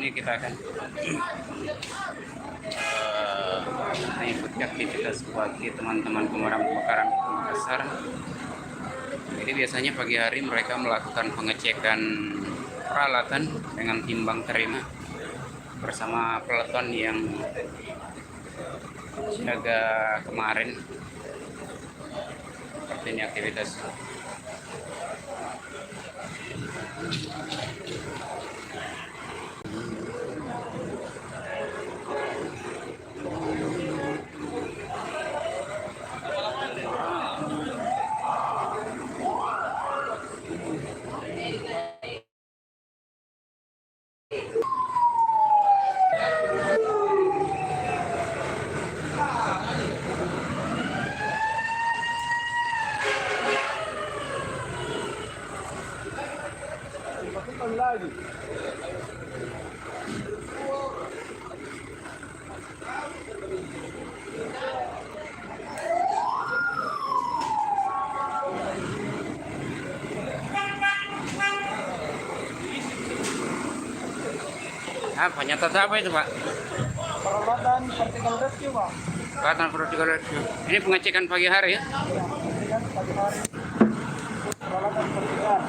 ini kita akan mengikuti aktivitas bagi teman-teman pemadam kebakaran Makassar. Jadi biasanya pagi hari mereka melakukan pengecekan peralatan dengan timbang terima bersama peleton yang siaga kemarin. Seperti ini aktivitas. Lagi. Apa nyatat apa itu, Pak? Peralatan vertical rescue, Pak. Peralatan vertical rescue. Ini pengecekan pagi hari ya? Pengecekan pagi hari. Peralatan vertical.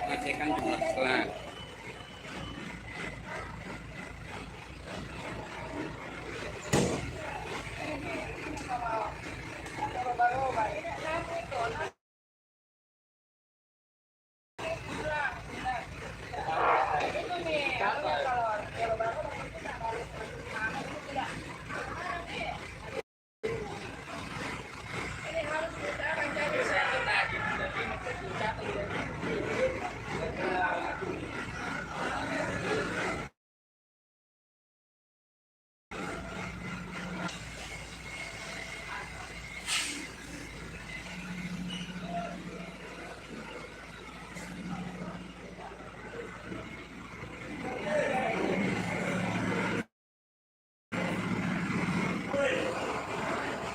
Pengecekan jumlah selang.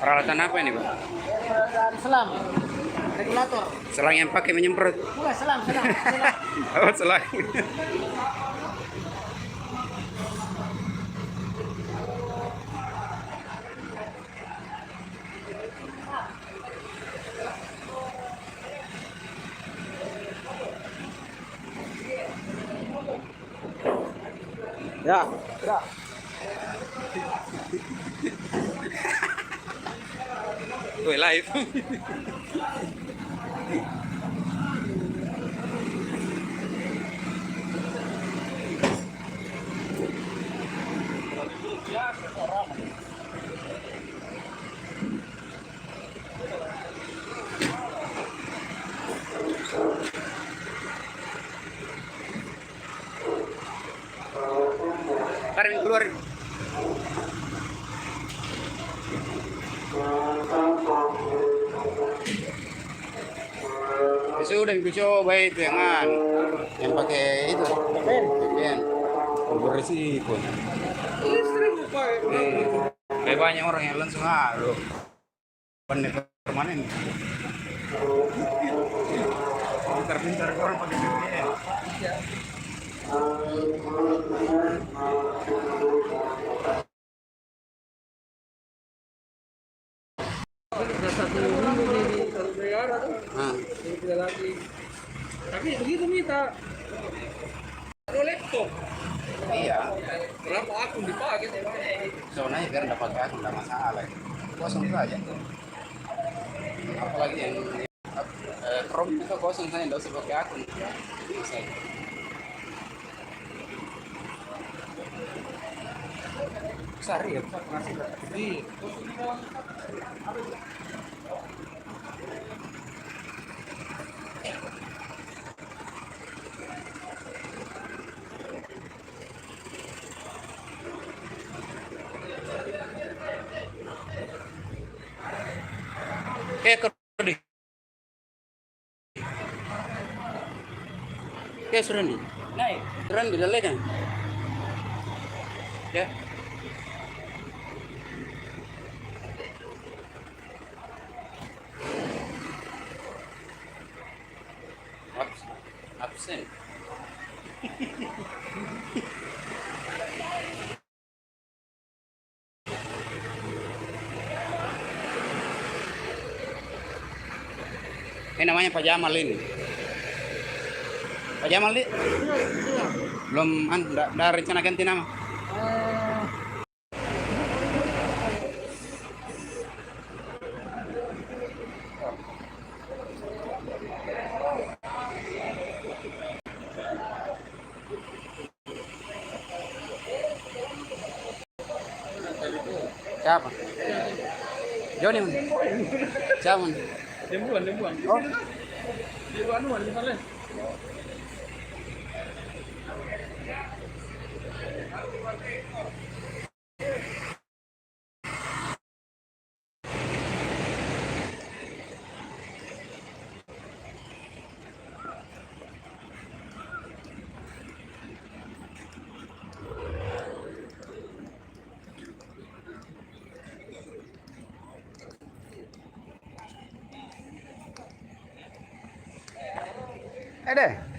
Peralatan apa ini, Pak? Peralatan selam. Regulator. Selang yang pakai menyemprot. Bukan selam. Oh, selang. Ya. Gue live. Tarik keluar. Sudah aku coba itu yang pakai itu. VPN. Bersih pun. Listrik pak. Kayak banyak orang yang langsung permanen. Pintar-pintar orang pakai VPN. Udah 1 minggu nih di negara tuh. Nah, Jadi tidak lagi. Tapi begitu minta. Ada laptop. iya. Berapa akun dipakai? Soalnya biar dapat akun nggak masalah. Kosong saja. Apalagi yang Chrome itu kosong saja, nggak usah pakai akun. Bisa. Besar ya, besar penghasilan. Iya. Kerdi. Sudah nih. Naik. Keren di dalam kan? Ya. Absen. Ini namanya Pak Jamal ini. Pak Jamal ini belum ada rencana ganti nama. Siapa? Joni. Siapa? Dembuan. Oh, Di anuan di mana? deh.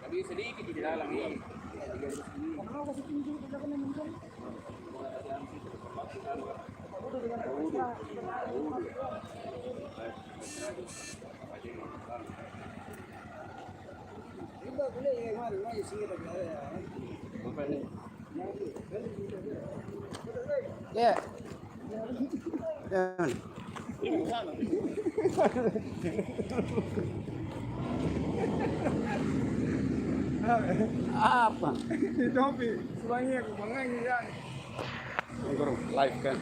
Tapi sedikit di dalam ini. Ya. Jangan. Apa? Itu hobi. Sebanyak aku bangga ini ya. Live kan.